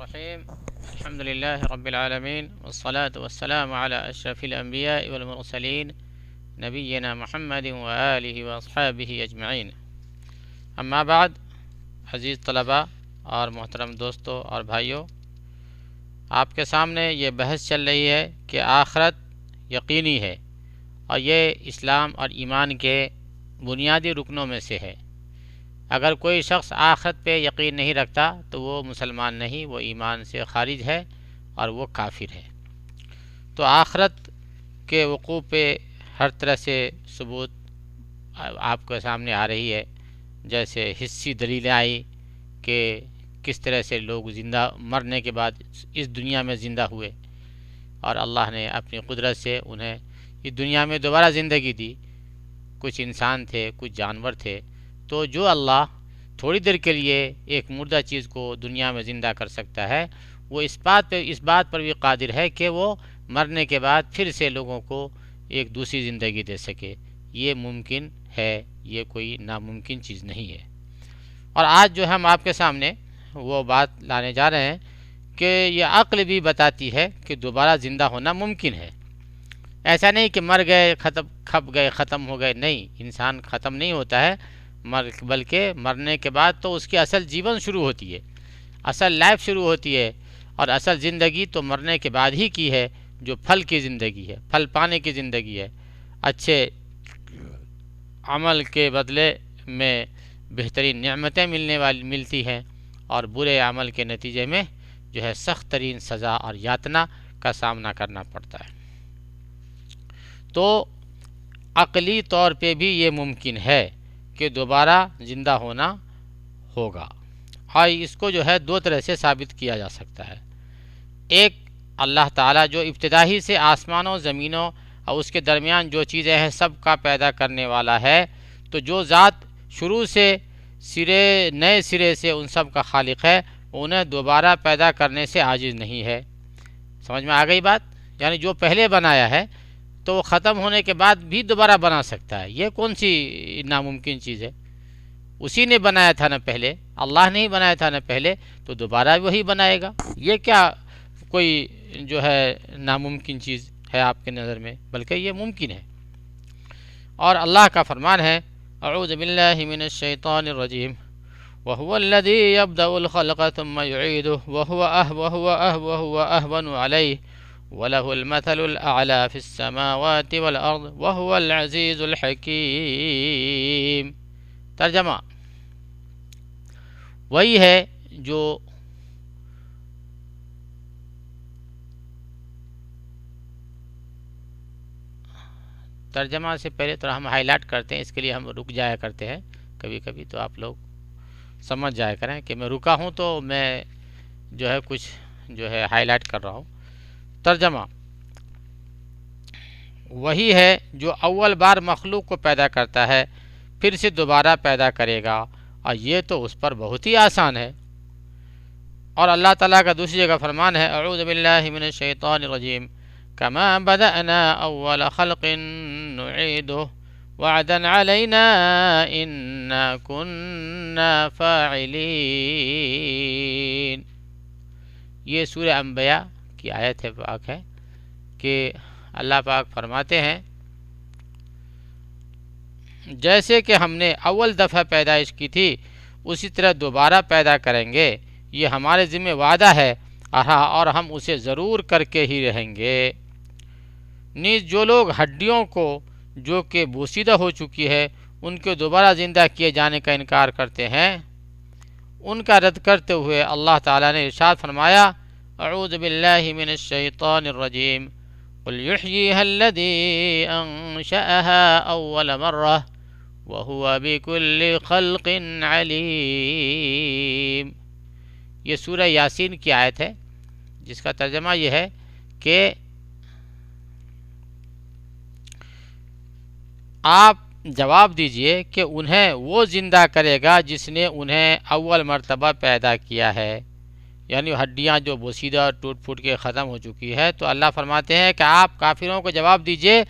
الرحيم الحمد لله رب العالمين والصلاة والسلام على أشرف الأنبياء والمرسلين نبينا محمد وآله وأصحابه أجمعين اما بعد عزیز طلباء اور محترم دوستوں اور بھائیوں، آپ کے سامنے یہ بحث چل رہی ہے کہ آخرت یقینی ہے اور یہ اسلام اور ایمان کے بنیادی رکنوں میں سے ہے۔ اگر کوئی شخص آخرت پہ یقین نہیں رکھتا تو وہ مسلمان نہیں، وہ ایمان سے خارج ہے اور وہ کافر ہے۔ تو آخرت کے وقوع پہ ہر طرح سے ثبوت آپ کے سامنے آ رہی ہے، جیسے حسی دلیلیں آئی کہ کس طرح سے لوگ زندہ مرنے کے بعد اس دنیا میں زندہ ہوئے اور اللہ نے اپنی قدرت سے انہیں اس دنیا میں دوبارہ زندگی دی۔ کچھ انسان تھے، کچھ جانور تھے، تو جو اللہ تھوڑی دیر کے لیے ایک مردہ چیز کو دنیا میں زندہ کر سکتا ہے، وہ اس بات پر بھی قادر ہے کہ وہ مرنے کے بعد پھر سے لوگوں کو ایک دوسری زندگی دے سکے۔ یہ ممکن ہے، یہ کوئی ناممکن چیز نہیں ہے۔ اور آج جو ہم آپ کے سامنے وہ بات لانے جا رہے ہیں کہ یہ عقل بھی بتاتی ہے کہ دوبارہ زندہ ہونا ممکن ہے۔ ایسا نہیں کہ مر گئے، کھپ گئے، ختم ہو گئے، نہیں، انسان ختم نہیں ہوتا ہے، بلکہ مرنے کے بعد تو اس کی اصل جیون شروع ہوتی ہے، اصل لائف شروع ہوتی ہے، اور اصل زندگی تو مرنے کے بعد ہی کی ہے، جو پھل کی زندگی ہے، پھل پانے کی زندگی ہے۔ اچھے عمل کے بدلے میں بہترین نعمتیں ملتی ہیں، اور برے عمل کے نتیجے میں جو ہے سخت ترین سزا اور یاتنا کا سامنا کرنا پڑتا ہے۔ تو عقلی طور پہ بھی یہ ممکن ہے کہ دوبارہ زندہ ہونا ہوگا، اور اس کو جو ہے دو طرح سے ثابت کیا جا سکتا ہے۔ ایک، اللہ تعالیٰ جو ابتدائی سے آسمانوں، زمینوں اور اس کے درمیان جو چیزیں ہیں سب کا پیدا کرنے والا ہے، تو جو ذات شروع سے نئے سرے سے ان سب کا خالق ہے، انہیں دوبارہ پیدا کرنے سے عاجز نہیں ہے۔ سمجھ میں آ گئی بات؟ یعنی جو پہلے بنایا ہے تو وہ ختم ہونے کے بعد بھی دوبارہ بنا سکتا ہے۔ یہ کون سی ناممکن چیز ہے؟ اسی نے بنایا تھا نہ پہلے، اللہ نے ہی بنایا تھا نہ پہلے، تو دوبارہ وہی بنائے گا۔ یہ کیا کوئی جو ہے ناممکن چیز ہے آپ کے نظر میں؟ بلکہ یہ ممکن ہے۔ اور اللہ کا فرمان ہے، اعوذ باللہ من الشیطان الرجیم، وَهُوَ الَّذِي يَبْدَأُ الْخَلْقَ ثُمَّ يُعِيدُهُ وَهُوَ أَهْوَنُ عَلَيْهِ وَلَهُ الْمَثَلُ الْأَعْلَى فِي السَّمَاوَاتِ وَالْأَرْضِ وَهُوَ الْعَزِيزُ الْحَكِيمُ۔ ترجمہ وہی ہے جو ترجمہ سے پہلے تو ہم ہائی لائٹ کرتے ہیں، اس کے لیے ہم رک جایا کرتے ہیں کبھی کبھی، تو آپ لوگ سمجھ جایا کریں کہ میں رکا ہوں تو میں جو ہے کچھ جو ہے ہائی لائٹ کر رہا ہوں۔ ترجمہ وہی ہے جو اول بار مخلوق کو پیدا کرتا ہے، پھر سے دوبارہ پیدا کرے گا، اور یہ تو اس پر بہت ہی آسان ہے۔ اور اللہ تعالیٰ کا دوسری جگہ فرمان ہے، اعوذ باللہ من الشیطان الرجیم، کما بدأنا اول خلق نعیدہ وعدا علینا انا کننا فاعلین۔ یہ سورہ انبیاء کی آیت پاک ہے کہ اللہ پاک فرماتے ہیں، جیسے کہ ہم نے اول دفعہ پیدائش کی تھی اسی طرح دوبارہ پیدا کریں گے، یہ ہمارے ذمہ وعدہ ہے، اور ہم اسے ضرور کر کے ہی رہیں گے۔ نیز جو لوگ ہڈیوں کو جو کہ بوسیدہ ہو چکی ہے ان کے دوبارہ زندہ کیے جانے کا انکار کرتے ہیں، ان کا رد کرتے ہوئے اللہ تعالیٰ نے ارشاد فرمایا، اعوذ باللہ من الشیطان الرجیم، قل یحییہا الذی انشأہا اول مرہ وَهُوَ بِكُلِّ خَلْقٍ عَلِيمٌ۔ یہ سورہ یاسین کی آیت ہے، جس کا ترجمہ یہ ہے کہ آپ جواب دیجئے کہ انہیں وہ زندہ کرے گا جس نے انہیں اول مرتبہ پیدا کیا ہے، یعنی ہڈیاں جو بوسیدہ ٹوٹ پھوٹ کے ختم ہو چکی ہے۔ تو اللہ فرماتے ہیں کہ آپ کافروں کو جواب دیجئے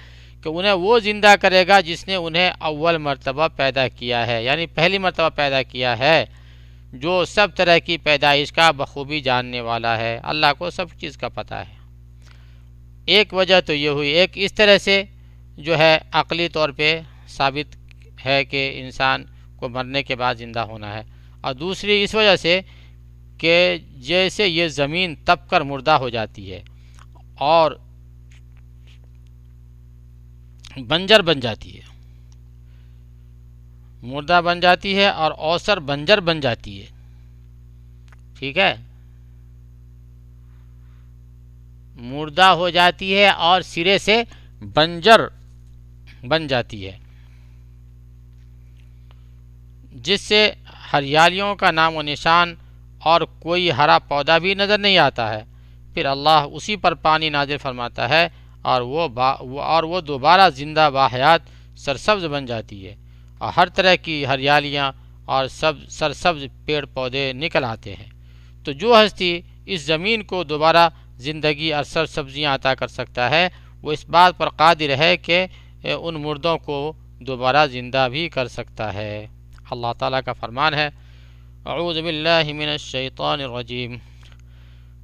کہ انہیں وہ زندہ کرے گا جس نے انہیں اول مرتبہ پیدا کیا ہے، یعنی پہلی مرتبہ پیدا کیا ہے۔ جو سب طرح کی پیدائش کا بخوبی جاننے والا ہے۔ اللہ کو سب چیز کا پتہ ہے۔ ایک وجہ تو یہ ہوئی، ایک اس طرح سے جو ہے عقلی طور پہ ثابت ہے کہ انسان کو مرنے کے بعد زندہ ہونا ہے، اور دوسری اس وجہ سے کہ جیسے یہ زمین تپ کر مردہ ہو جاتی ہے اور بنجر بن جاتی ہے، مردہ بن جاتی ہے اور اوسر بنجر بن جاتی ہے، ٹھیک ہے، مردہ ہو جاتی ہے اور سرے سے بنجر بن جاتی ہے، جس سے ہریالیوں کا نام و نشان اور کوئی ہرا پودا بھی نظر نہیں آتا ہے۔ پھر اللہ اسی پر پانی نازل فرماتا ہے اور وہ دوبارہ زندہ باحیات سرسبز بن جاتی ہے، اور ہر طرح کی ہریالیاں اور سرسبز پیڑ پودے نکل آتے ہیں۔ تو جو ہستی اس زمین کو دوبارہ زندگی اور سرسبزیاں عطا کر سکتا ہے، وہ اس بات پر قادر ہے کہ ان مردوں کو دوبارہ زندہ بھی کر سکتا ہے۔ اللہ تعالیٰ کا فرمان ہے، اعوذ باللہ من الشیطان الرجیم،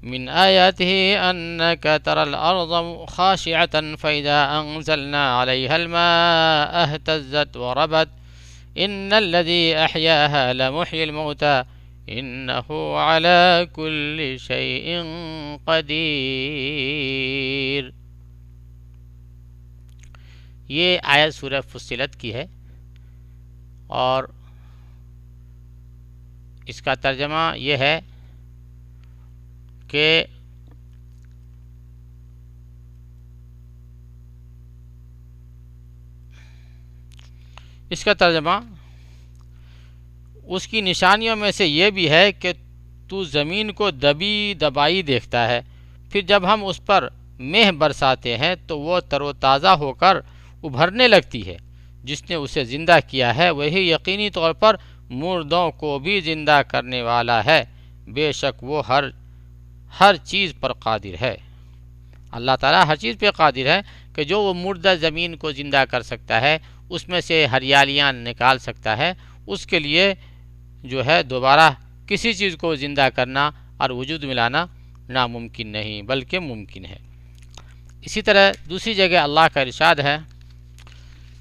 من آیاته أنك ترى الأرض خاشعة فإذا أنزلنا عليها الماء اهتزت وربت إن الذي أحياها لمحيي الموتى إنه على كل شيء قدیر۔ یہ آیت سورہ فصلت کی ہے، اور اس کا ترجمہ یہ ہے کہ اس کا ترجمہ اس کی نشانیوں میں سے یہ بھی ہے کہ تو زمین کو دبی دبائی دیکھتا ہے، پھر جب ہم اس پر مہ برساتے ہیں تو وہ تر و تازہ ہو کر ابھرنے لگتی ہے۔ جس نے اسے زندہ کیا ہے وہی یقینی طور پر مردوں کو بھی زندہ کرنے والا ہے، بے شک وہ ہر چیز پر قادر ہے۔ اللہ تعالیٰ ہر چیز پہ قادر ہے کہ جو وہ مردہ زمین کو زندہ کر سکتا ہے، اس میں سے ہریالیاں نکال سکتا ہے، اس کے لیے جو ہے دوبارہ کسی چیز کو زندہ کرنا اور وجود ملانا ناممکن نہیں بلکہ ممکن ہے۔ اسی طرح دوسری جگہ اللہ کا ارشاد ہے،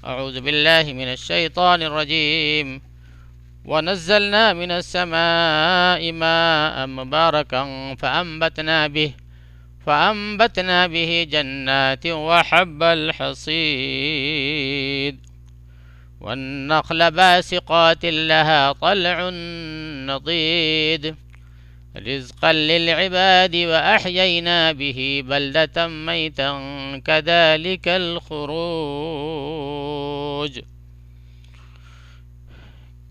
اعوذ باللہ من الشیطان الرجیم، وَنَزَّلْنَا مِنَ السَّمَاءِ مَاءً مُبَارَكًا فَأَنبَتْنَا بِهِ جَنَّاتٍ وَحَبَّ الْحَصِيدِ وَالنَّخْلَ بَاسِقَاتٍ لَهَا طَلْعٌ نَضِيدٌ رِزْقًا لِلْعِبَادِ وَأَحْيَيْنَا بِهِ بَلْدَةً مَيْتًا كَذَلِكَ الْخُرُوجُ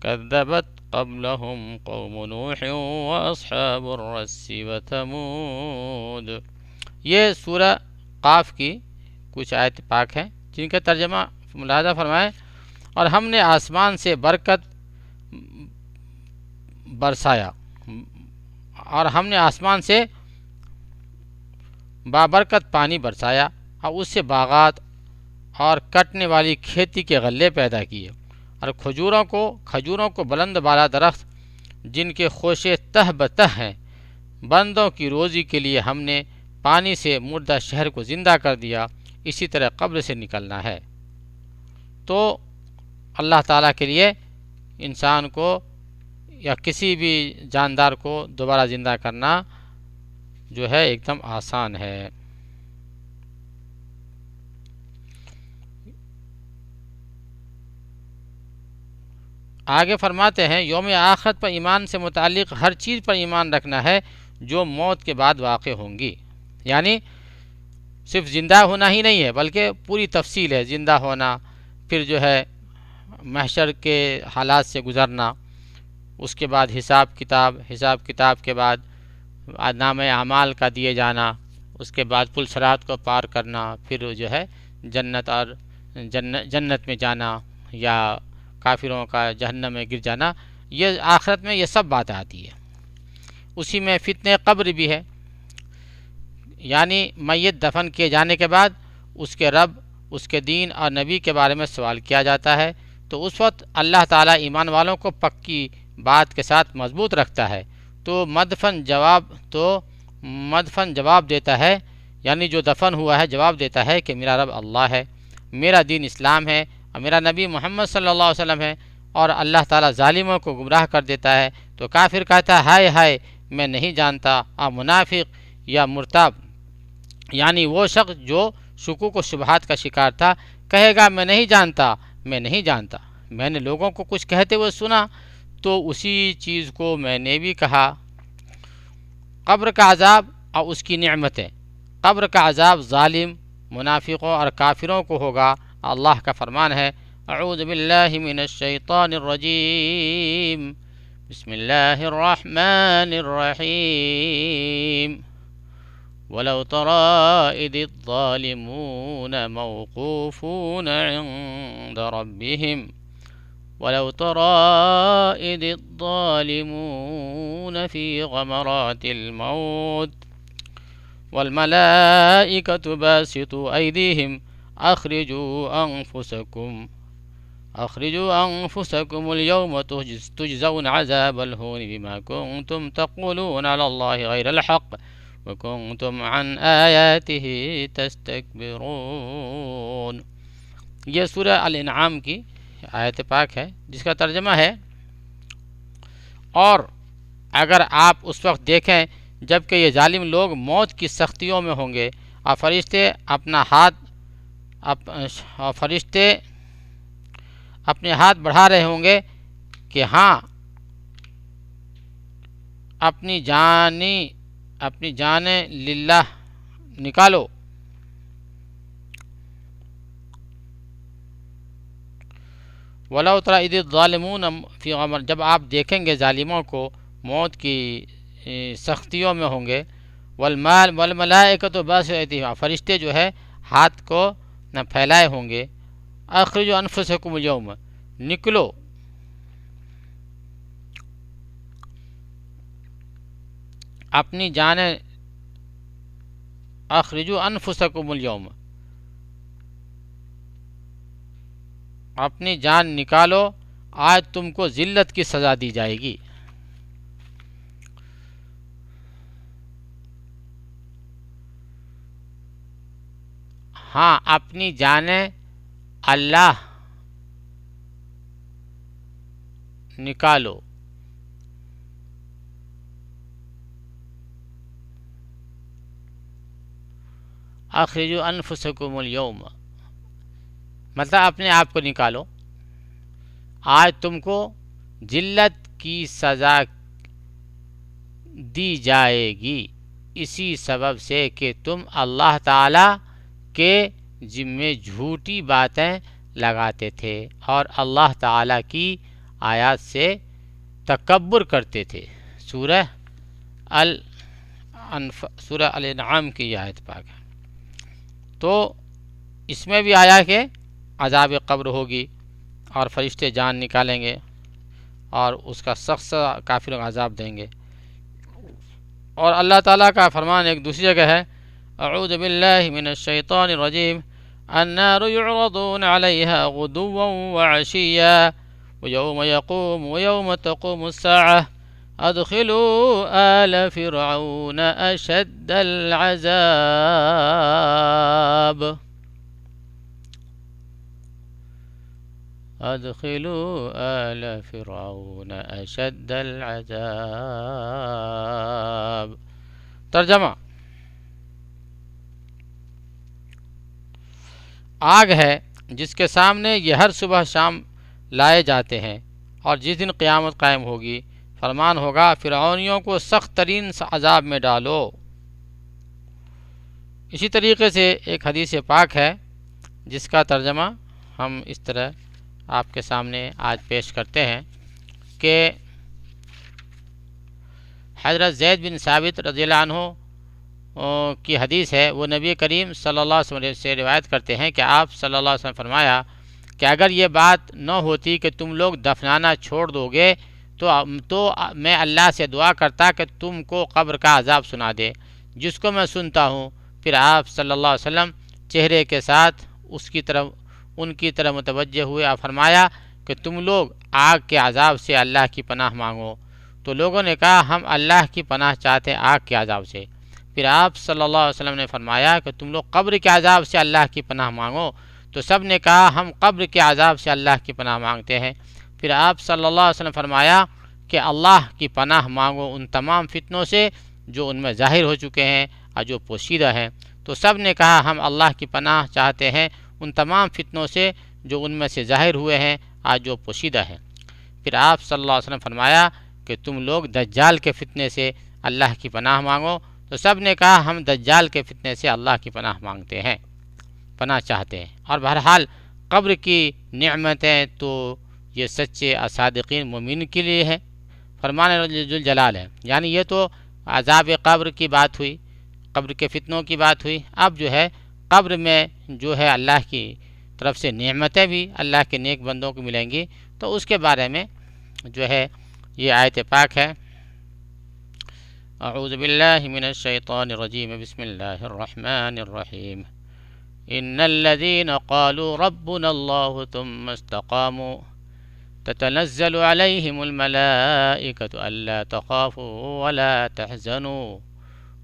كذبت قبلهم قوم نوح واصحاب الرس وثمود۔ یہ سورہ قاف کی کچھ آیت پاک ہیں جن کا ترجمہ ملاحظہ فرمائیں، اور ہم نے آسمان سے برکت برسایا، اور ہم نے آسمان سے بابرکت پانی برسایا اور اس سے باغات اور کٹنے والی کھیتی کے غلے پیدا کیے، اور کھجوروں کو بلند بالا درخت جن کے خوشے تہ بتہ ہیں۔ بندوں کی روزی کے لیے ہم نے پانی سے مردہ شہر کو زندہ کر دیا، اسی طرح قبر سے نکلنا ہے۔ تو اللہ تعالیٰ کے لیے انسان کو یا کسی بھی جاندار کو دوبارہ زندہ کرنا جو ہے ایک دم آسان ہے۔ آگے فرماتے ہیں، یوم آخرت پر ایمان سے متعلق ہر چیز پر ایمان رکھنا ہے جو موت کے بعد واقع ہوں گی، یعنی صرف زندہ ہونا ہی نہیں ہے بلکہ پوری تفصیل ہے، زندہ ہونا، پھر جو ہے محشر کے حالات سے گزرنا، اس کے بعد حساب کتاب کے بعد نامہ اعمال کا دیے جانا، اس کے بعد پل صراط کو پار کرنا، پھر جو ہے جنت میں جانا یا کافروں کا جہنم میں گر جانا، یہ آخرت میں یہ سب باتیں آتی ہے۔ اسی میں فتنہ قبر بھی ہے، یعنی میت دفن کیے جانے کے بعد اس کے رب، اس کے دین اور نبی کے بارے میں سوال کیا جاتا ہے، تو اس وقت اللہ تعالیٰ ایمان والوں کو پکی بات کے ساتھ مضبوط رکھتا ہے تو مدفن جواب دیتا ہے، یعنی جو دفن ہوا ہے جواب دیتا ہے کہ میرا رب اللہ ہے، میرا دین اسلام ہے اور میرا نبی محمد صلی اللہ علیہ وسلم ہے، اور اللہ تعالیٰ ظالموں کو گمراہ کر دیتا ہے تو کافر کہتا ہے ہائے ہائے میں نہیں جانتا، اور منافق یا مرتاب یعنی وہ شخص جو شکوک و شبہات کا شکار تھا کہے گا میں نہیں جانتا، میں نہیں جانتا، میں نے لوگوں کو کچھ کہتے ہوئے سنا تو اسی چیز کو میں نے بھی کہا۔ قبر کا عذاب اور اس کی نعمتیں۔ قبر کا عذاب ظالم، منافقوں اور کافروں کو ہوگا۔ اللہ کا فرمان ہے اعوذ باللہ من الشیطان الرجیم بسم اللہ الرحمن الرحیم ولو ترى إذ الظالمون موقوفون عند ربهم ولو ترى إذ الظالمون في غمرات الموت والملائكة باسطوا أيديهم أخرجوا أنفسكم اليوم تجزون عذاب الهون بما كنتم تقولون على الله غير الحق وكنتم عن آياته تستكبرون۔ یہ سورہ الانعام کی آیت پاک ہے جس کا ترجمہ ہے اور اگر آپ اس وقت دیکھیں جبکہ یہ ظالم لوگ موت کی سختیوں میں ہوں گے اور فرشتے اپنے ہاتھ بڑھا رہے ہوں گے کہ ہاں اپنی جانیں للہ نکالو، وَلَوْ تَرَى إِذِ الظَّالِمُونَ فِي غَمَرٍ، جب آپ دیکھیں گے ظالموں کو موت کی سختیوں میں ہوں گے، وَالْمَلَائِكَةُ بَاسِطُو أَيْدِيهِمْ، فرشتے جو ہے ہاتھ کو نہ پھیلائے ہوں گے، أَخْرِجُوا أَنفُسَكُمُ الْيَوْمَ، نکلو اپنی جانیں، أَخْرِجُوا أَنفُسَكُمُ الْيَوْمَ، اپنی جان نکالو، آج تم کو ذلت کی سزا دی جائے گی۔ ہاں اپنی جانیں اللہ نکالو، اخرجوا انفسکم اليوم، مطلب اپنے آپ کو نکالو، آج تم کو ذلت کی سزا دی جائے گی، اسی سبب سے کہ تم اللہ تعالی کے ذمے جھوٹی باتیں لگاتے تھے اور اللہ تعالی کی آیات سے تکبر کرتے تھے۔ سورہ الانعام کی آیت پاک ہے۔ تو اس میں بھی آیا کہ عذاب قبر ہوگی اور فرشتے جان نکالیں گے اور اس کا سخت کافروں کا عذاب دیں گے۔ اور اللہ تعالیٰ کا فرمان ایک دوسری جگہ ہے اعوذ باللہ من الشیطان الرجیم النار يعرضون عليها غدوا وعشيا ويوم تقوم الساعة ادخلوا آل فرعون أشد العذاب ادخلوا آل فرعون أشد العذاب۔ ترجمہ: آگ ہے جس کے سامنے یہ ہر صبح شام لائے جاتے ہیں، اور جس دن قیامت قائم ہوگی فرمان ہوگا فرعونیوں کو سخت ترین عذاب میں ڈالو۔ اسی طریقے سے ایک حدیث پاک ہے جس کا ترجمہ ہم اس طرح آپ کے سامنے آج پیش کرتے ہیں کہ حضرت زید بن ثابت رضی اللہ عنہ کی حدیث ہے، وہ نبی کریم صلی اللہ علیہ وسلم سے روایت کرتے ہیں کہ آپ صلی اللہ علیہ وسلم فرمایا کہ اگر یہ بات نہ ہوتی کہ تم لوگ دفنانا چھوڑ دو گے تو میں اللہ سے دعا کرتا کہ تم کو قبر کا عذاب سنا دے، جس کو میں سنتا ہوں۔ پھر آپ صلی اللہ علیہ وسلم چہرے کے ساتھ ان کی طرف متوجہ ہوئے اور فرمایا کہ تم لوگ آگ کے عذاب سے اللہ کی پناہ مانگو، تو لوگوں نے کہا ہم اللہ کی پناہ چاہتے ہیں آگ کے عذاب سے۔ پھر آپ صلی اللہ علیہ وسلم نے فرمایا کہ تم لوگ قبر کے عذاب سے اللہ کی پناہ مانگو، تو سب نے کہا ہم قبر کے عذاب سے اللہ کی پناہ مانگتے ہیں۔ پھر آپ صلی اللہ علیہ وسلم فرمایا کہ اللہ کی پناہ مانگو ان تمام فتنوں سے جو ان میں ظاہر ہو چکے ہیں اور جو پوشیدہ ہیں، تو سب نے کہا ہم اللہ کی پناہ چاہتے ہیں ان تمام فتنوں سے جو ان میں سے ظاہر ہوئے ہیں اور جو پوشیدہ ہیں۔ پھر آپ صلی اللہ علیہ وسلم فرمایا کہ تم لوگ دجال کے فتنے سے اللہ کی پناہ مانگو، تو سب نے کہا ہم دجال کے فتنے سے اللہ کی پناہ مانگتے ہیں، پناہ چاہتے ہیں۔ اور بہرحال قبر کی نعمتیں تو یہ سچے اور صادقین مومن کے لیے ہے، فرمان ذوالجلال ہے۔ یعنی یہ تو عذاب قبر کی بات ہوئی، قبر کے فتنوں کی بات ہوئی۔ اب جو ہے قبر میں جو ہے اللہ کی طرف سے نعمتیں بھی اللہ کے نیک بندوں کو ملیں گی، تو اس کے بارے میں جو ہے یہ آیت پاک ہے۔ اعوذ باللہ من الشیطان الرجیم، بسم اللہ الرحمن الرحیم۔ ان الذين قالوا ربنا الله ثم استقاموا تتنزل عليهم الملائكة ألا تخافوا ولا تحزنوا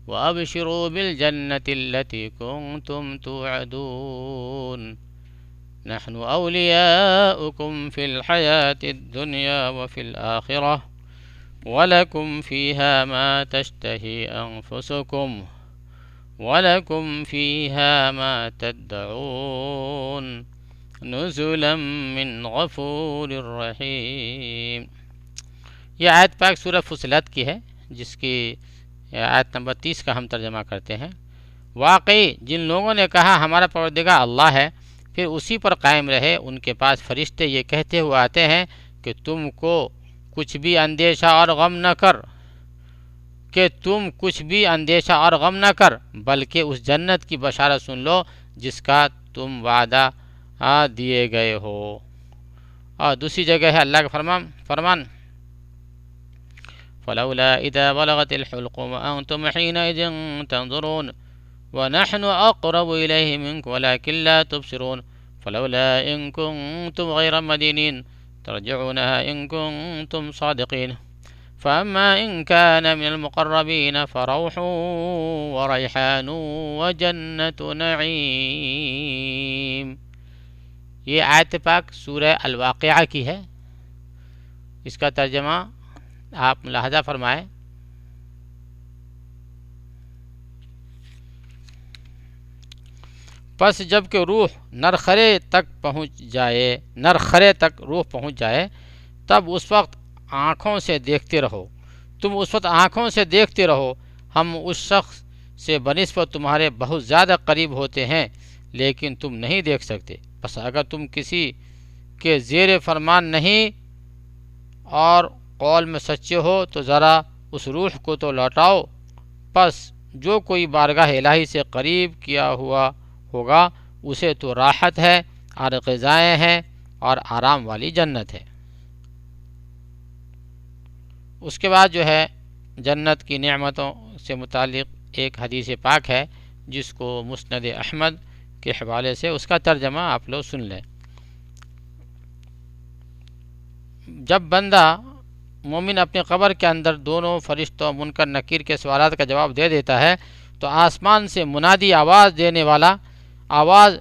وأبشروا بالجنة التي كنتم توعدون نحن أولياؤكم في الحياة الدنيا وفي الآخرة ولكم فيها ما تشتهي أنفسكم وَلَكُمْ فِيهَا مَا تَدَّعُونَ نُزُلًا مِّنْ غَفُورٍ رَّحِيمٍ۔ یہ آیت پاک سورہ فصلت کی ہے، جس کی آیت نمبر 30 کا ہم ترجمہ کرتے ہیں۔ واقعی جن لوگوں نے کہا ہمارا پروردگار اللہ ہے، پھر اسی پر قائم رہے، ان کے پاس فرشتے یہ کہتے ہوئے آتے ہیں کہ تم کو کچھ بھی اندیشہ اور غم نہ کر، بلکہ اس جنت کی بشارت سن لو جس کا تم وعدہ دیے گئے ہو۔ اور دوسری جگہ ہے اللہ کا فرمان فلولا اذا بلغت الحلقوم وانتم حينئذ تنظرون ونحن اقرب اليه منكم ولكن لا تبصرون فلولا ان كنتم غير مدينين ترجعونها ان كنتم صادقين فأما إن كان من المقربين فروح وريحان وجنة نعيم۔ یہ آیت پاک سورہ الواقعہ کی ہے، اس کا ترجمہ آپ ملاحظہ فرمائیں۔ پس جب کہ روح نرخرے تک روح پہنچ جائے، تب اس وقت آنکھوں سے دیکھتے رہو، ہم اس شخص سے بنسبت تمہارے بہت زیادہ قریب ہوتے ہیں لیکن تم نہیں دیکھ سکتے۔ بس اگر تم کسی کے زیر فرمان نہیں اور قول میں سچے ہو تو ذرا اس روح کو تو لوٹاؤ۔ پس جو کوئی بارگاہ الہی سے قریب کیا ہوا ہوگا اسے تو راحت ہے اور غذائیں ہیں اور آرام والی جنت ہے۔ اس کے بعد جو ہے جنت کی نعمتوں سے متعلق ایک حدیث پاک ہے جس کو مسند احمد کے حوالے سے اس کا ترجمہ آپ لوگ سن لیں۔ جب بندہ مومن اپنے قبر کے اندر دونوں فرشتوں منکر نکیر کے سوالات کا جواب دے دیتا ہے تو آسمان سے منادی آواز دینے والا آواز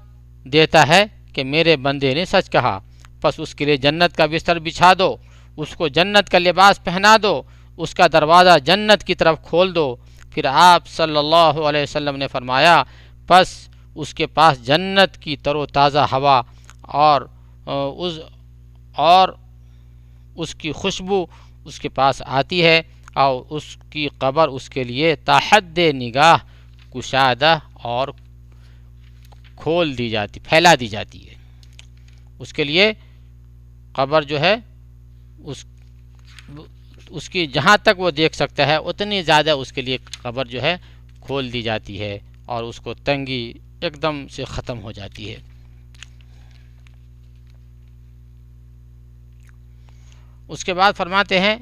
دیتا ہے کہ میرے بندے نے سچ کہا، پس اس کے لیے جنت کا بستر بچھا دو، اس کو جنت کا لباس پہنا دو، اس کا دروازہ جنت کی طرف کھول دو۔ پھر آپ صلی اللہ علیہ وسلم نے فرمایا پس اس کے پاس جنت کی تر و تازہ ہوا اور اس کی خوشبو اس کے پاس آتی ہے اور اس کی قبر اس کے لیے تحت نگاہ کشادہ اور پھیلا دی جاتی ہے۔ اس کے لیے قبر جو ہے اس کی جہاں تک وہ دیکھ سکتا ہے اتنی زیادہ اس کے لیے قبر جو ہے کھول دی جاتی ہے اور اس کو تنگی ایک دم سے ختم ہو جاتی ہے۔ اس کے بعد فرماتے ہیں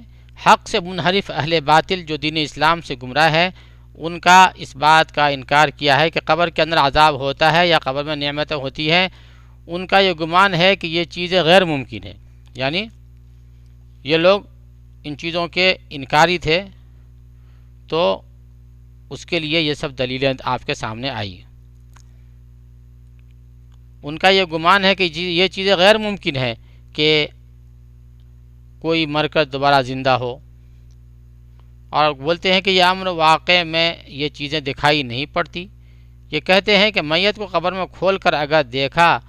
حق سے منحرف اہل باطل جو دین اسلام سے گمراہ ہے، ان کا اس بات کا انکار کیا ہے کہ قبر کے اندر عذاب ہوتا ہے یا قبر میں نعمتیں ہوتی ہیں۔ ان کا یہ گمان ہے کہ یہ چیزیں غیر ممکن ہیں، یعنی یہ لوگ ان چیزوں کے انکاری تھے، تو اس کے لیے یہ سب دلیلیں آپ کے سامنے آئی۔ ان کا یہ گمان ہے کہ یہ چیزیں غیر ممکن ہے کہ کوئی مر کر دوبارہ زندہ ہو، اور بولتے ہیں کہ یہ امر واقع میں یہ چیزیں دکھائی نہیں پڑتی۔ یہ کہتے ہیں کہ میت کو قبر میں کھول کر اگر دیکھا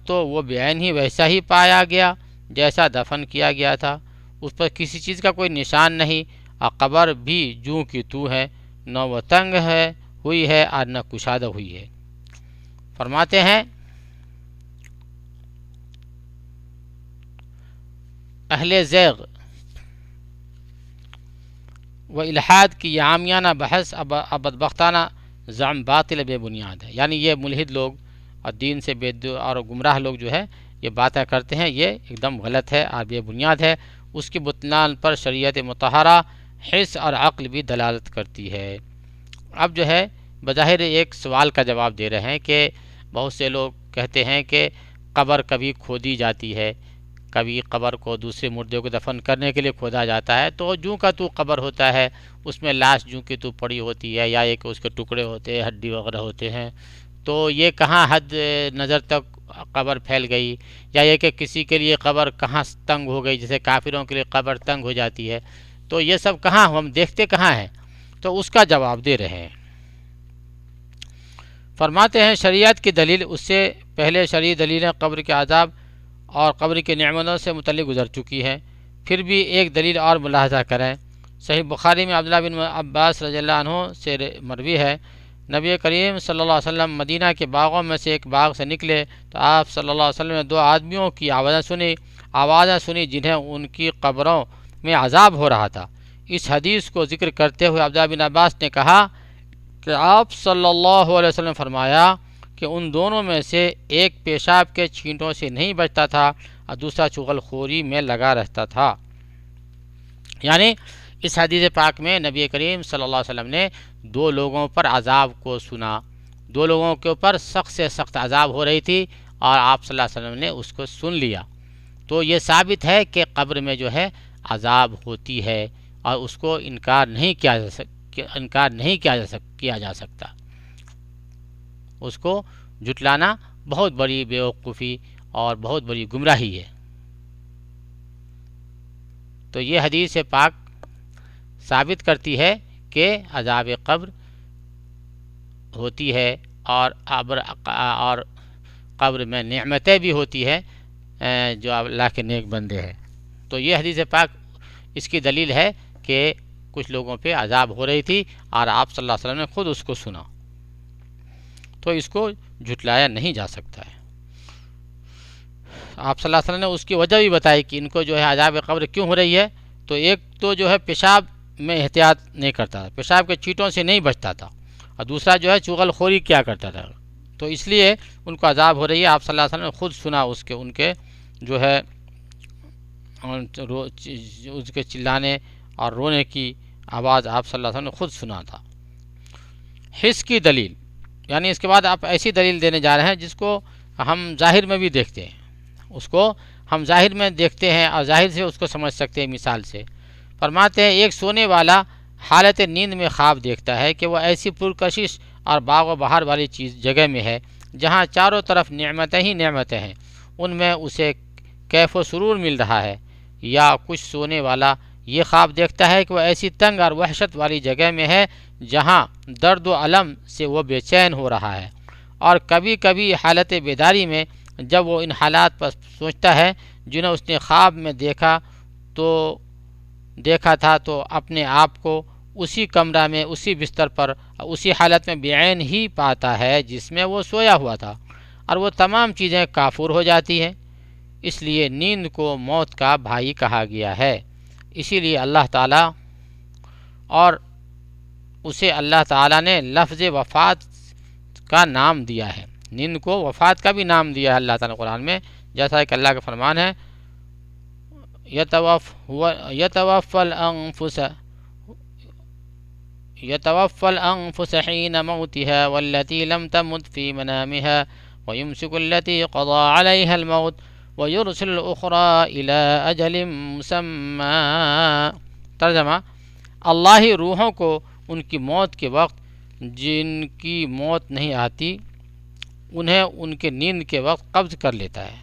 تو وہ بعین ہی ویسا ہی پایا گیا جیسا دفن کیا گیا تھا، اس پر کسی چیز کا کوئی نشان نہیں، اور قبر بھی جوں کی تو ہے، نہ وہ تنگ ہے ہوئی ہے اور نہ کشادہ ہوئی ہے۔ فرماتے ہیں اہل زیغ و الحاد کی یہ عامیانہ بحث بدبختانہ زعم باطل بے بنیاد ہے، یعنی یہ ملحد لوگ اور دین سے اور گمراہ لوگ جو ہے یہ باتیں کرتے ہیں، یہ ایک دم غلط ہے اور بے بنیاد ہے۔ اس کی بطلان پر شریعت مطہرہ، حس اور عقل بھی دلالت کرتی ہے۔ اب جو ہے بظاہر ایک سوال کا جواب دے رہے ہیں کہ بہت سے لوگ کہتے ہیں کہ قبر کبھی کھودی جاتی ہے، کبھی قبر کو دوسرے مردے کو دفن کرنے کے لیے کھودا جاتا ہے، تو جوں کا تو قبر ہوتا ہے، اس میں لاش جوں کی تو پڑی ہوتی ہے، یا ایک اس کے ٹکڑے ہوتے ہیں، ہڈی وغیرہ ہوتے ہیں، تو یہ کہاں حد نظر تک قبر پھیل گئی، یا یہ کہ کسی کے لیے قبر کہاں تنگ ہو گئی، جیسے کافروں کے لیے قبر تنگ ہو جاتی ہے، تو یہ سب کہاں ہم دیکھتے کہاں ہیں؟ تو اس کا جواب دے رہے ہیں۔ فرماتے ہیں شریعت کی دلیل اس سے پہلے شرعی دلیلیں قبر کے عذاب اور قبر کی نعمتوں سے متعلق گزر چکی ہیں، پھر بھی ایک دلیل اور ملاحظہ کریں۔ صحیح بخاری میں عبداللہ بن عباس رضی اللہ عنہ سے مروی ہے، نبی کریم صلی اللہ علیہ وسلم مدینہ کے باغوں میں سے ایک باغ سے نکلے تو آپ صلی اللہ علیہ وسلم نے دو آدمیوں کی آوازیں سنی جنہیں ان کی قبروں میں عذاب ہو رہا تھا۔ اس حدیث کو ذکر کرتے ہوئے عبداللہ بن عباس نے کہا کہ آپ صلی اللہ علیہ وسلم نے فرمایا کہ ان دونوں میں سے ایک پیشاب کے چھینٹوں سے نہیں بچتا تھا اور دوسرا چغل خوری میں لگا رہتا تھا۔ یعنی اس حدیث پاک میں نبی کریم صلی اللہ علیہ وسلم نے دو لوگوں پر عذاب کو سنا، دو لوگوں کے اوپر سخت سے سخت عذاب ہو رہی تھی، اور آپ صلی اللہ علیہ وسلم نے اس کو سن لیا۔ تو یہ ثابت ہے کہ قبر میں جو ہے عذاب ہوتی ہے، اور اس کو انکار نہیں کیا جا سکتا۔ اس کو جھٹلانا بہت بڑی بیوقوفی اور بہت بڑی گمراہی ہے۔ تو یہ حدیث پاک ثابت کرتی ہے کہ عذاب قبر ہوتی ہے، اور قبر میں نعمتیں بھی ہوتی ہے جو اللہ کے نیک بندے ہیں۔ تو یہ حدیث پاک اس کی دلیل ہے کہ کچھ لوگوں پہ عذاب ہو رہی تھی، اور آپ صلی اللہ علیہ وسلم نے خود اس کو سنا، تو اس کو جھٹلایا نہیں جا سکتا ہے۔ آپ صلی اللہ علیہ وسلم نے اس کی وجہ بھی بتائی کہ ان کو جو ہے عذاب قبر کیوں ہو رہی ہے، تو ایک تو جو ہے پیشاب میں احتیاط نہیں کرتا تھا، پیشاب کے چیٹوں سے نہیں بچتا تھا، اور دوسرا جو ہے چغل خوری کیا کرتا تھا، تو اس لیے ان کو عذاب ہو رہی ہے۔ آپ صلی اللہ علیہ وسلم نے خود سنا ان کے جو ہے اس کے چلانے اور رونے کی آواز آپ صلی اللہ علیہ وسلم نے خود سنا تھا۔ حس کی دلیل، یعنی اس کے بعد آپ ایسی دلیل دینے جا رہے ہیں جس کو ہم ظاہر میں بھی دیکھتے ہیں، اس کو ہم ظاہر میں دیکھتے ہیں اور ظاہر سے اس کو سمجھ سکتے ہیں۔ مثال سے فرماتے ہیں ایک سونے والا حالت نیند میں خواب دیکھتا ہے کہ وہ ایسی پرکشش اور باغ و بہار والی جگہ میں ہے جہاں چاروں طرف نعمتیں ہی نعمتیں ہیں، ان میں اسے کیف و سرور مل رہا ہے۔ یا کچھ سونے والا یہ خواب دیکھتا ہے کہ وہ ایسی تنگ اور وحشت والی جگہ میں ہے جہاں درد و الم سے وہ بے چین ہو رہا ہے، اور کبھی کبھی حالت بیداری میں جب وہ ان حالات پر سوچتا ہے جنہیں اس نے خواب میں دیکھا تھا، تو اپنے آپ کو اسی کمرہ میں، اسی بستر پر، اسی حالت میں بعین ہی پاتا ہے جس میں وہ سویا ہوا تھا، اور وہ تمام چیزیں کافور ہو جاتی ہیں۔ اس لیے نیند کو موت کا بھائی کہا گیا ہے، اسی لیے اللہ تعالیٰ اور اسے اللہ تعالیٰ نے لفظ وفات کا نام دیا ہے، نیند کو وفات کا بھی نام دیا ہے اللہ تعالیٰ قرآن میں، جیسا کہ اللہ کا فرمان ہے يتوفى الأنفس حين موتها والتي لم تمت في منامها ويمسك التي قضى عليها الموت وَيُرْسِلُ الْأُخْرَى إِلَىٰ أَجَلٍ مُّسَمًّى۔ ترجمہ: اللہ ہی روحوں کو ان کی موت کے وقت جن کی موت نہیں آتی انہیں ان کے نیند کے وقت قبض کر لیتا ہے۔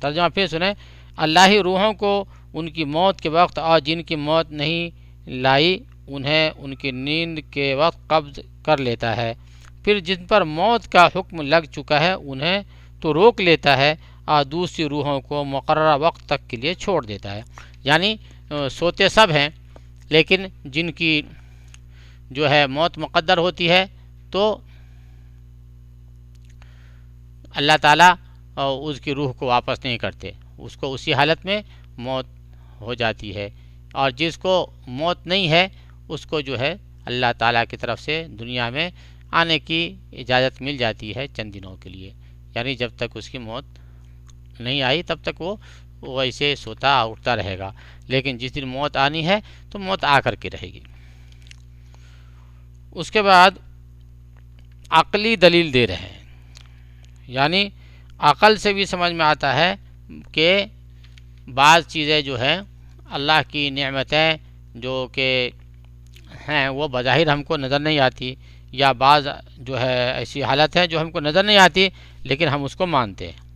ترجمہ پھر سنیں: اللہ ہی روحوں کو ان کی موت کے وقت اور جن کی موت نہیں لائی انہیں ان کی نیند کے وقت قبض کر لیتا ہے، پھر جن پر موت کا حکم لگ چکا ہے انہیں تو روک لیتا ہے اور دوسری روحوں کو مقررہ وقت تک کے لیے چھوڑ دیتا ہے۔ یعنی سوتے سب ہیں، لیکن جن کی جو ہے موت مقدر ہوتی ہے تو اللہ تعالیٰ اس کی روح کو واپس نہیں کرتے، اس کو اسی حالت میں موت ہو جاتی ہے، اور جس کو موت نہیں ہے اس کو جو ہے اللہ تعالیٰ کی طرف سے دنیا میں آنے کی اجازت مل جاتی ہے چند دنوں کے لیے، یعنی جب تک اس کی موت نہیں آئی تب تک وہ ویسے سوتا اٹھتا رہے گا، لیکن جس دن موت آنی ہے تو موت آ کر کے رہے گی۔ اس کے بعد عقلی دلیل دے رہے ہیں، یعنی عقل سے بھی سمجھ میں آتا ہے کہ بعض چیزیں جو ہیں اللہ کی نعمتیں جو کہ ہیں وہ بظاہر ہم کو نظر نہیں آتی، یا بعض جو ہے ایسی حالت ہے جو ہم کو نظر نہیں آتی لیکن ہم اس کو مانتے ہیں۔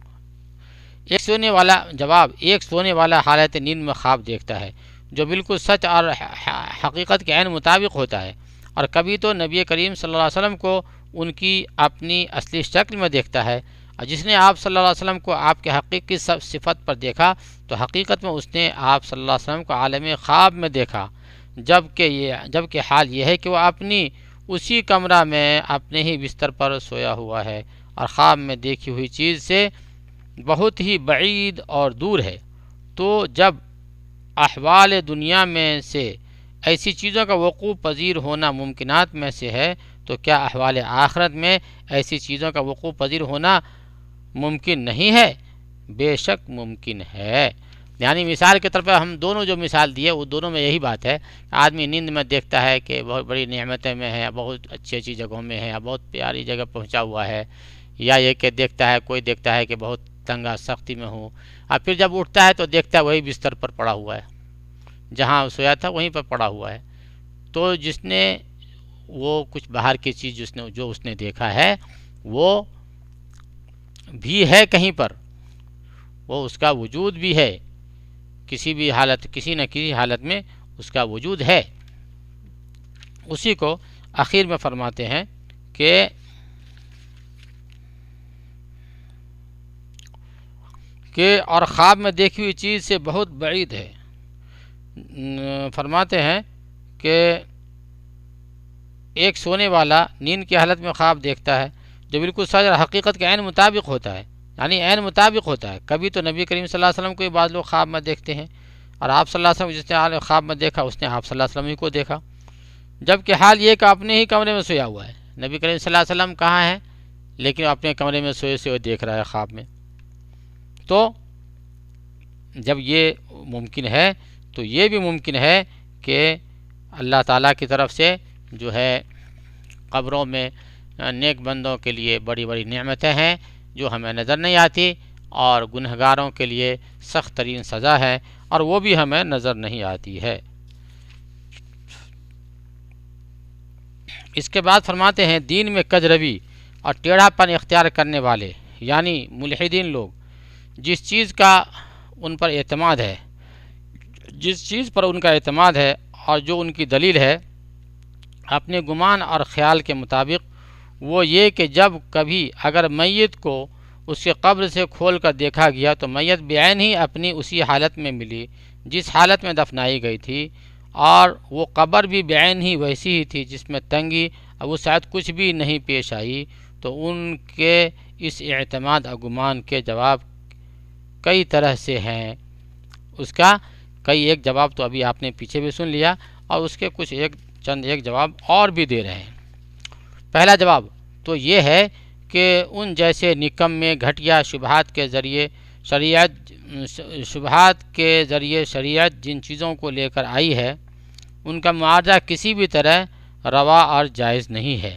ایک سونے والا حالت نیند میں خواب دیکھتا ہے جو بالکل سچ اور حقیقت کے عین مطابق ہوتا ہے، اور کبھی تو نبی کریم صلی اللہ علیہ وسلم کو ان کی اپنی اصلی شکل میں دیکھتا ہے، اور جس نے آپ صلی اللہ علیہ وسلم کو آپ کے حقیقی صفت پر دیکھا تو حقیقت میں اس نے آپ صلی اللہ علیہ وسلم کو عالم خواب میں دیکھا، جبکہ حال یہ ہے کہ وہ اپنی اسی کمرہ میں اپنے ہی بستر پر سویا ہوا ہے اور خواب میں دیکھی ہوئی چیز سے بہت ہی بعید اور دور ہے۔ تو جب احوال دنیا میں سے ایسی چیزوں کا وقوع پذیر ہونا ممکنات میں سے ہے تو کیا احوال آخرت میں ایسی چیزوں کا وقوع پذیر ہونا ممکن نہیں ہے؟ بے شک ممکن ہے۔ یعنی مثال کے طور پر ہم دونوں جو مثال دیے وہ دونوں میں یہی بات ہے، آدمی نیند میں دیکھتا ہے کہ بہت بڑی نعمتیں میں ہے، بہت اچھی اچھی جگہوں میں ہے، بہت پیاری جگہ پہنچا ہوا ہے، یا یہ کہ کوئی دیکھتا ہے کہ بہت تنگا سختی میں ہوں، اور پھر جب اٹھتا ہے تو دیکھتا ہے وہی بستر پر پڑا ہوا ہے، جہاں سویا تھا وہیں پر پڑا ہوا ہے۔ تو جس نے وہ کچھ باہر کی چیز جو اس نے دیکھا ہے وہ بھی ہے کہیں پر، وہ اس کا وجود بھی ہے، کسی نہ کسی حالت میں اس کا وجود ہے۔ اسی کو آخر میں فرماتے ہیں کہ اور خواب میں دیکھی ہوئی چیز سے بہت بعید ہے۔ فرماتے ہیں کہ ایک سونے والا نیند کی حالت میں خواب دیکھتا ہے جو بالکل سچ اور حقیقت کے عین مطابق ہوتا ہے، یعنی عین مطابق ہوتا ہے۔ کبھی تو نبی کریم صلی اللہ علیہ وسلم کو بعض لوگ خواب میں دیکھتے ہیں، اور آپ صلی اللہ علیہ وسلم جس نے خواب میں دیکھا اس نے آپ صلی اللہ علیہ وسلم ہی کو دیکھا، جبکہ حال یہ کہ اپنے ہی کمرے میں سویا ہوا ہے۔ نبی کریم صلی اللہ علیہ وسلم کہاں ہے لیکن اپنے کمرے میں سوئے سے دیکھ رہا ہے خواب میں۔ تو جب یہ ممکن ہے تو یہ بھی ممکن ہے کہ اللہ تعالیٰ کی طرف سے جو ہے قبروں میں نیک بندوں کے لیے بڑی بڑی نعمتیں ہیں جو ہمیں نظر نہیں آتی، اور گنہگاروں کے لیے سخت ترین سزا ہے اور وہ بھی ہمیں نظر نہیں آتی ہے۔ اس کے بعد فرماتے ہیں دین میں کج روی اور ٹیڑھا پن اختیار کرنے والے یعنی ملحدین لوگ جس چیز پر ان کا اعتماد ہے اور جو ان کی دلیل ہے اپنے گمان اور خیال کے مطابق، وہ یہ کہ جب کبھی اگر میت کو اس کے قبر سے کھول کر دیکھا گیا تو میت بعین ہی اپنی اسی حالت میں ملی جس حالت میں دفنائی گئی تھی، اور وہ قبر بھی بعین ہی ویسی ہی تھی جس میں تنگی اور وہ شاید کچھ بھی نہیں پیش آئی۔ تو ان کے اس اعتماد اور گمان کے جواب کئی طرح سے ہیں، اس کا ایک جواب تو ابھی آپ نے پیچھے بھی سن لیا، اور اس کے چند جواب اور بھی دے رہے ہیں۔ پہلا جواب تو یہ ہے کہ ان جیسے نکمے گھٹیا شبہات کے ذریعے شریعت جن چیزوں کو لے کر آئی ہے ان کا معارضہ کسی بھی طرح روا اور جائز نہیں ہے۔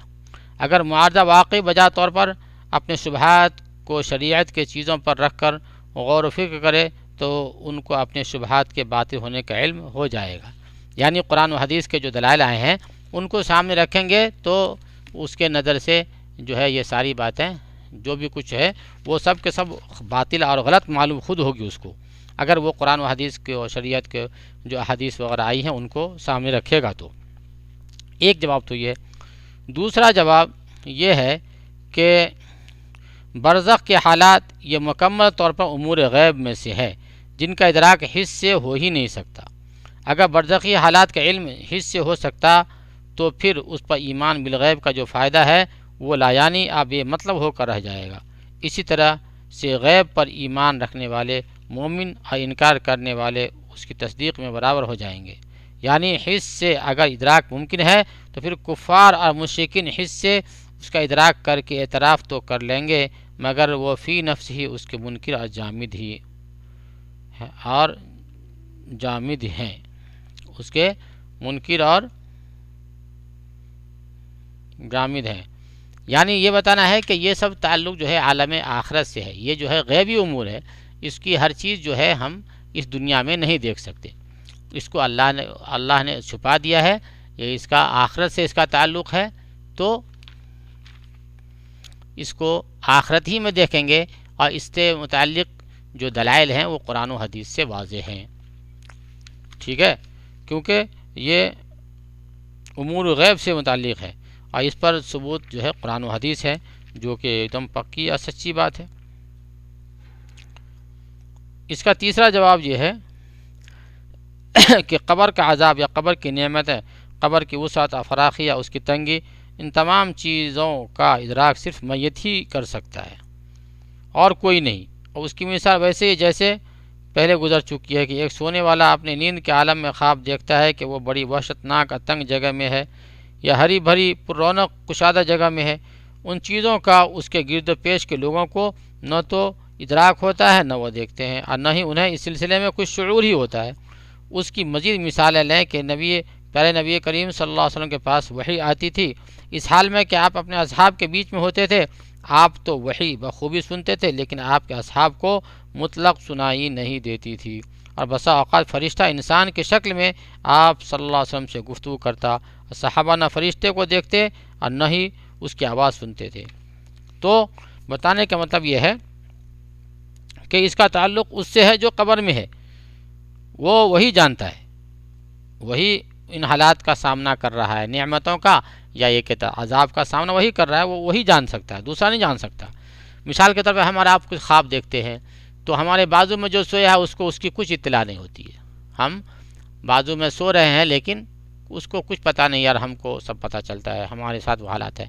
اگر معارضہ واقعی بجا طور پر اپنے شبہات کو شریعت کے چیزوں پر رکھ کر غور و فکر کرے تو ان کو اپنے شبہات کے باطل ہونے کا علم ہو جائے گا۔ یعنی قرآن و حدیث کے جو دلائل آئے ہیں ان کو سامنے رکھیں گے تو اس کے نظر سے جو ہے یہ ساری باتیں جو بھی کچھ ہے وہ سب کے سب باطل اور غلط معلوم خود ہوگی اس کو، اگر وہ قرآن و حدیث کے اور شریعت کے جو احادیث وغیرہ آئی ہیں ان کو سامنے رکھے گا تو۔ ایک جواب تو یہ۔ دوسرا جواب یہ ہے کہ برزخ کے حالات یہ مکمل طور پر امور غیب میں سے ہے جن کا ادراک حس سے ہو ہی نہیں سکتا۔ اگر برزخی حالات کا علم حس سے ہو سکتا تو پھر اس پر ایمان بالغیب کا جو فائدہ ہے وہ لا یعنی اب بے مطلب ہو کر رہ جائے گا۔ اسی طرح سے غیب پر ایمان رکھنے والے مومن اور انکار کرنے والے اس کی تصدیق میں برابر ہو جائیں گے۔ یعنی حس سے اگر ادراک ممکن ہے تو پھر کفار اور مشرکین حس سے اس کا ادراک کر کے اعتراف تو کر لیں گے، مگر وہ فی نفس ہی اس کے منکر اور جامد ہیں، اس کے منکر اور جامد ہیں۔ یعنی یہ بتانا ہے کہ یہ سب تعلق جو ہے عالم آخرت سے ہے، یہ جو ہے غیبی امور ہے، اس کی ہر چیز جو ہے ہم اس دنیا میں نہیں دیکھ سکتے، اس کو اللہ نے چھپا دیا ہے، یہ اس کا آخرت سے اس کا تعلق ہے، تو اس کو آخرت ہی میں دیکھیں گے، اور اس سے متعلق جو دلائل ہیں وہ قرآن و حدیث سے واضح ہیں، ٹھیک ہے، کیونکہ یہ امور غیب سے متعلق ہے اور اس پر ثبوت جو ہے قرآن و حدیث ہے، جو کہ ایک دم پکی اور سچی بات ہے۔ اس کا تیسرا جواب یہ ہے کہ قبر کا عذاب یا قبر کی نعمتیں، قبر کی وسعت اور فراخی یا اس کی تنگی، ان تمام چیزوں کا ادراک صرف میت ہی کر سکتا ہے اور کوئی نہیں۔ اور اس کی مثال ویسے ہی جیسے پہلے گزر چکی ہے کہ ایک سونے والا اپنے نیند کے عالم میں خواب دیکھتا ہے کہ وہ بڑی وحشتناک اور تنگ جگہ میں ہے یا ہری بھری پر رونق کشادہ جگہ میں ہے۔ ان چیزوں کا اس کے گرد و پیش کے لوگوں کو نہ تو ادراک ہوتا ہے، نہ وہ دیکھتے ہیں، اور نہ ہی انہیں اس سلسلے میں کچھ شعور ہی ہوتا ہے۔ اس کی مزید مثالیں لیں کہ پہلے نبی کریم صلی اللہ علیہ وسلم کے پاس وحی آتی تھی، اس حال میں کہ آپ اپنے اصحاب کے بیچ میں ہوتے تھے، آپ تو وحی بخوبی سنتے تھے لیکن آپ کے اصحاب کو مطلق سنائی نہیں دیتی تھی، اور بسا اوقات فرشتہ انسان کی شکل میں آپ صلی اللہ علیہ وسلم سے گفتگو کرتا، اور صحابہ نہ فرشتے کو دیکھتے اور نہ ہی اس کی آواز سنتے تھے۔ تو بتانے کا مطلب یہ ہے کہ اس کا تعلق اس سے ہے جو قبر میں ہے، وہی جانتا ہے، وہی ان حالات کا سامنا کر رہا ہے، نعمتوں کا یا یہ کہتا عذاب کا سامنا وہی کر رہا ہے، وہ وہی جان سکتا ہے، دوسرا نہیں جان سکتا۔ مثال کے طور پہ ہمارا آپ کچھ خواب دیکھتے ہیں تو ہمارے بازو میں جو سویا ہے اس کی کچھ اطلاع نہیں ہوتی ہے، ہم بازو میں سو رہے ہیں لیکن اس کو کچھ پتہ نہیں، یار ہم کو سب پتہ چلتا ہے، ہمارے ساتھ وہ حالات ہے۔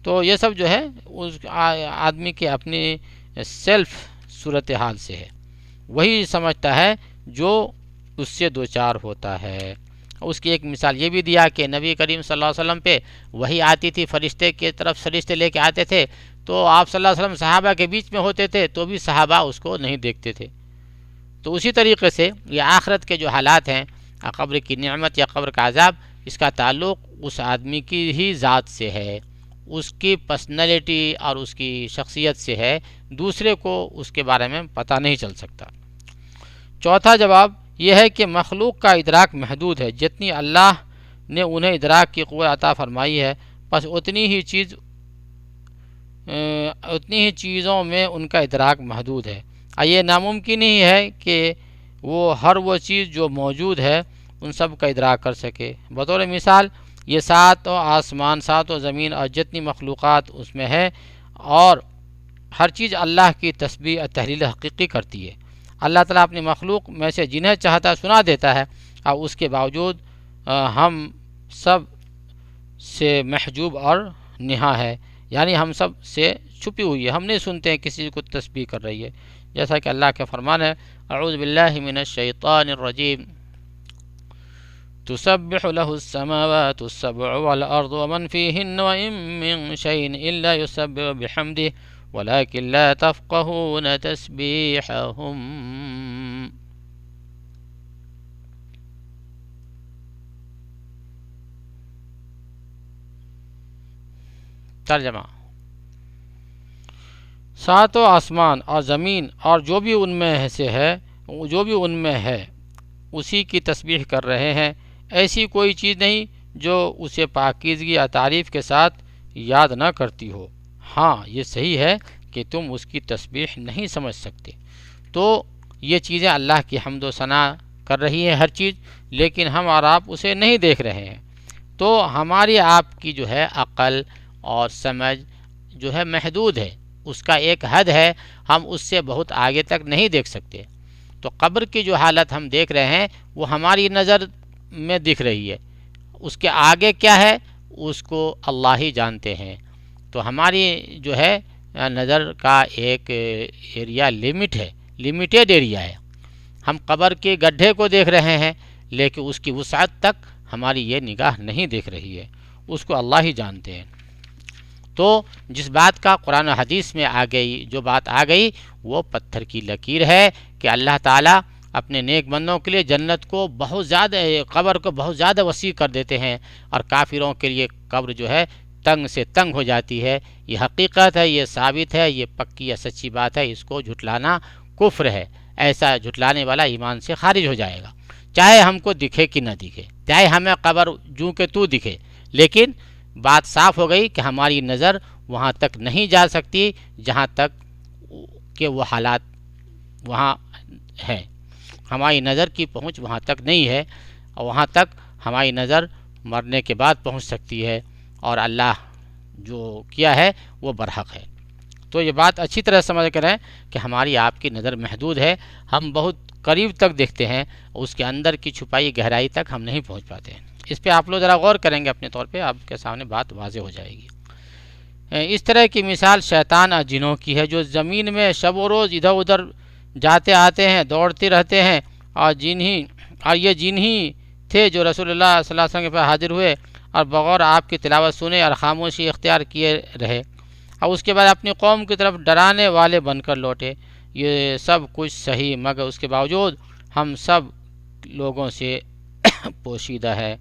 تو یہ سب جو ہے اس آدمی کے اپنی سیلف صورتحال سے ہے، وہی سمجھتا ہے جو اس سے دوچار ہوتا ہے۔ اس کی ایک مثال یہ بھی دیا کہ نبی کریم صلی اللہ علیہ وسلم پہ وہی آتی تھی، فرشتے کی طرف فرشتے لے کے آتے تھے، تو آپ صلی اللہ علیہ وسلم صحابہ کے بیچ میں ہوتے تھے تو بھی صحابہ اس کو نہیں دیکھتے تھے۔ تو اسی طریقے سے یہ آخرت کے جو حالات ہیں، قبر کی نعمت یا قبر کا عذاب، اس کا تعلق اس آدمی کی ہی ذات سے ہے، اس کی پرسنالٹی اور اس کی شخصیت سے ہے، دوسرے کو اس کے بارے میں پتہ نہیں چل سکتا۔ چوتھا جواب یہ ہے کہ مخلوق کا ادراک محدود ہے، جتنی اللہ نے انہیں ادراک کی قوت عطا فرمائی ہے، بس اتنی ہی چیزوں میں ان کا ادراک محدود ہے، اور یہ ناممکن ہی ہے کہ وہ ہر وہ چیز جو موجود ہے ان سب کا ادراک کر سکے۔ بطور مثال یہ ساتوں آسمان، ساتوں زمین اور جتنی مخلوقات اس میں ہے، اور ہر چیز اللہ کی تسبیح اور تحلیل حقیقی کرتی ہے۔ اللہ تعالیٰ اپنی مخلوق میں سے جنہیں چاہتا سنا دیتا ہے، اور اس کے باوجود ہم سب سے محجوب اور نہا ہے، یعنی ہم سب سے چھپی ہوئی ہے، ہم نہیں سنتے ہیں کسی کو تسبیح کر رہی ہے، جیسا کہ اللہ کا فرمان ہے اعوذ باللہ من الشیطان الرجیم تسبح له السماوات السبع والارض ومن فيهن وان من شيء الا يسبح بحمده ولكن لا تفقهون تسبيحهم۔ ترجمہ: ساتوں آسمان اور زمین اور جو بھی ان میں سے ہے، جو بھی ان میں ہے اسی کی تسبیح کر رہے ہیں، ایسی کوئی چیز نہیں جو اسے پاکیزگی یا تعریف کے ساتھ یاد نہ کرتی ہو۔ ہاں یہ صحیح ہے کہ تم اس کی تسبیح نہیں سمجھ سکتے۔ تو یہ چیزیں اللہ کی حمد و ثنا کر رہی ہے ہر چیز، لیکن ہم اور آپ اسے نہیں دیکھ رہے ہیں۔ تو ہماری آپ کی جو ہے عقل اور سمجھ جو ہے محدود ہے، اس کا ایک حد ہے، ہم اس سے بہت آگے تک نہیں دیکھ سکتے۔ تو قبر کی جو حالت ہم دیکھ رہے ہیں وہ ہماری نظر میں دکھ رہی ہے، اس کے آگے کیا ہے اس کو اللہ ہی جانتے ہیں۔ تو ہماری جو ہے نظر کا ایک ایریا لمٹ ہے، لمیٹیڈ ایریا ہے۔ ہم قبر کے گڈھے کو دیکھ رہے ہیں، لیکن اس کی وسعت تک ہماری یہ نگاہ نہیں دیکھ رہی ہے، اس کو اللہ ہی جانتے ہیں۔ تو جس بات کا قرآن و حدیث میں آ گئی، جو بات آ گئی وہ پتھر کی لکیر ہے کہ اللہ تعالیٰ اپنے نیک بندوں کے لیے جنت کو بہت زیادہ، قبر کو بہت زیادہ وسیع کر دیتے ہیں، اور کافروں کے لیے قبر جو ہے تنگ سے تنگ ہو جاتی ہے۔ یہ حقیقت ہے، یہ ثابت ہے، یہ پکی یا سچی بات ہے، اس کو جھٹلانا کفر ہے۔ ایسا جھٹلانے والا ایمان سے خارج ہو جائے گا، چاہے ہم کو دکھے کہ نہ دکھے، چاہے ہمیں قبر جوں کہ تو دکھے، لیکن بات صاف ہو گئی کہ ہماری نظر وہاں تک نہیں جا سکتی جہاں تک کہ وہ حالات وہاں ہیں۔ ہماری نظر کی پہنچ وہاں تک نہیں ہے، اور وہاں تک ہماری نظر مرنے کے بعد پہنچ سکتی ہے، اور اللہ جو کیا ہے وہ برحق ہے۔ تو یہ بات اچھی طرح سمجھ کر ہے کہ ہماری آپ کی نظر محدود ہے، ہم بہت قریب تک دیکھتے ہیں، اس کے اندر کی چھپائی گہرائی تک ہم نہیں پہنچ پاتے ہیں۔ اس پہ آپ لوگ ذرا غور کریں گے، اپنے طور پہ آپ کے سامنے بات واضح ہو جائے گی۔ اس طرح کی مثال شیطان اور جنوں کی ہے، جو زمین میں شب و روز ادھر ادھر جاتے آتے ہیں، دوڑتے رہتے ہیں، اور یہ جن ہی تھے جو رسول اللہ صلی اللہ علیہ وسلم کے پاس حاضر ہوئے اور بغور آپ کی تلاوت سنے اور خاموشی اختیار کیے رہے، اور اس کے بعد اپنی قوم کی طرف ڈرانے والے بن کر لوٹے۔ یہ سب کچھ صحیح، مگر اس کے باوجود ہم سب لوگوں سے پوشیدہ ہے۔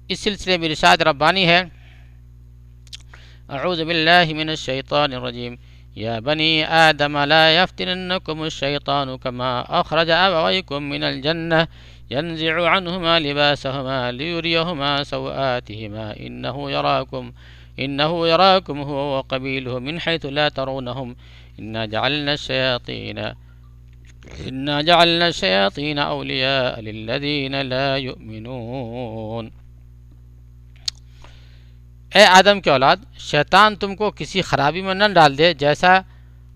اس سلسلے میں ارشاد ربانی ہے، اعوذ باللہ من الشیطان الرجیم، یا بنی آدم لا یفتننکم الشیطان کما اخرج ابویکم من الجنہ ينزع عنهما لباسهما ليريهما سوآتهما إنه يراكم هو وقبيله من حيث لا ترونهم إنا جعلنا الشياطين أولياء للذين لا يؤمنون۔ اے آدم کے اولاد، شیطان تم کو کسی خرابی میں نہ ڈال دے جیسا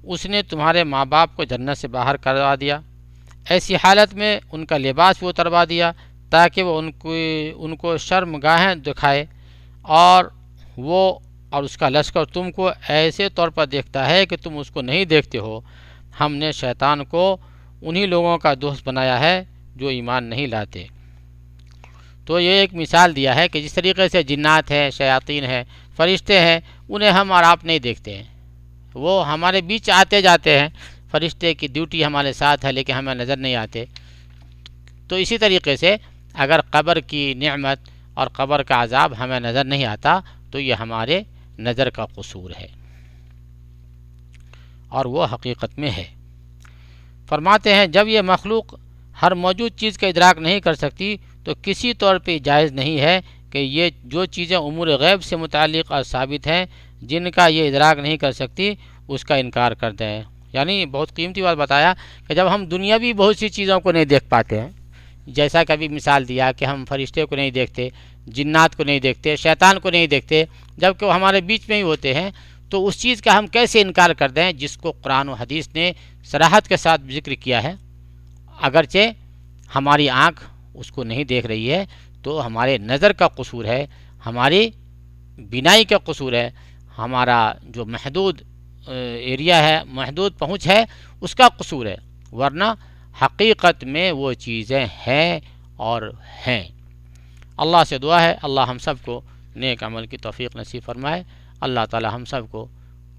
اس نے تمہارے ماں باپ کو جنت سے باہر کروا دیا۔ ایسی حالت میں ان کا لباس بھی اتروا دیا تاکہ وہ ان کو شرم گاہیں دکھائے، اور وہ اور اس کا لشکر تم کو ایسے طور پر دیکھتا ہے کہ تم اس کو نہیں دیکھتے ہو۔ ہم نے شیطان کو انہی لوگوں کا دوست بنایا ہے جو ایمان نہیں لاتے۔ تو یہ ایک مثال دیا ہے کہ جس طریقے سے جنات ہیں، شیاطین ہیں، فرشتے ہیں، انہیں ہم اور آپ نہیں دیکھتے ہیں، وہ ہمارے بیچ آتے جاتے ہیں۔ فرشتے کی ڈیوٹی ہمارے ساتھ ہے لیکن ہمیں نظر نہیں آتے۔ تو اسی طریقے سے اگر قبر کی نعمت اور قبر کا عذاب ہمیں نظر نہیں آتا تو یہ ہمارے نظر کا قصور ہے، اور وہ حقیقت میں ہے۔ فرماتے ہیں جب یہ مخلوق ہر موجود چیز کا ادراک نہیں کر سکتی تو کسی طور پہ جائز نہیں ہے کہ یہ جو چیزیں امور غیب سے متعلق اور ثابت ہیں، جن کا یہ ادراک نہیں کر سکتی، اس کا انکار کر دیں۔ یعنی بہت قیمتی بات بتایا کہ جب ہم دنیاوی بہت سی چیزوں کو نہیں دیکھ پاتے ہیں، جیسا کہ ابھی مثال دیا کہ ہم فرشتے کو نہیں دیکھتے، جنات کو نہیں دیکھتے، شیطان کو نہیں دیکھتے، جب کہ وہ ہمارے بیچ میں ہی ہوتے ہیں، تو اس چیز کا ہم کیسے انکار کر دیں جس کو قرآن و حدیث نے صراحت کے ساتھ ذکر کیا ہے؟ اگرچہ ہماری آنکھ اس کو نہیں دیکھ رہی ہے تو ہمارے نظر کا قصور ہے، ہماری بینائی کا قصور ہے، ہمارا جو محدود ایریا ہے، محدود پہنچ ہے، اس کا قصور ہے، ورنہ حقیقت میں وہ چیزیں ہیں اور ہیں۔ اللہ سے دعا ہے اللہ ہم سب کو نیک عمل کی توفیق نصیب فرمائے۔ اللہ تعالی ہم سب کو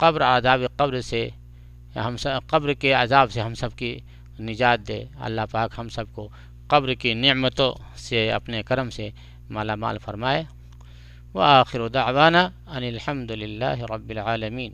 عذاب قبر کے عذاب سے ہم سب کی نجات دے۔ اللہ پاک ہم سب کو قبر کی نعمتوں سے اپنے کرم سے مالا مال فرمائے۔ وآخر دعوانا ان الحمد للہ رب العالمین۔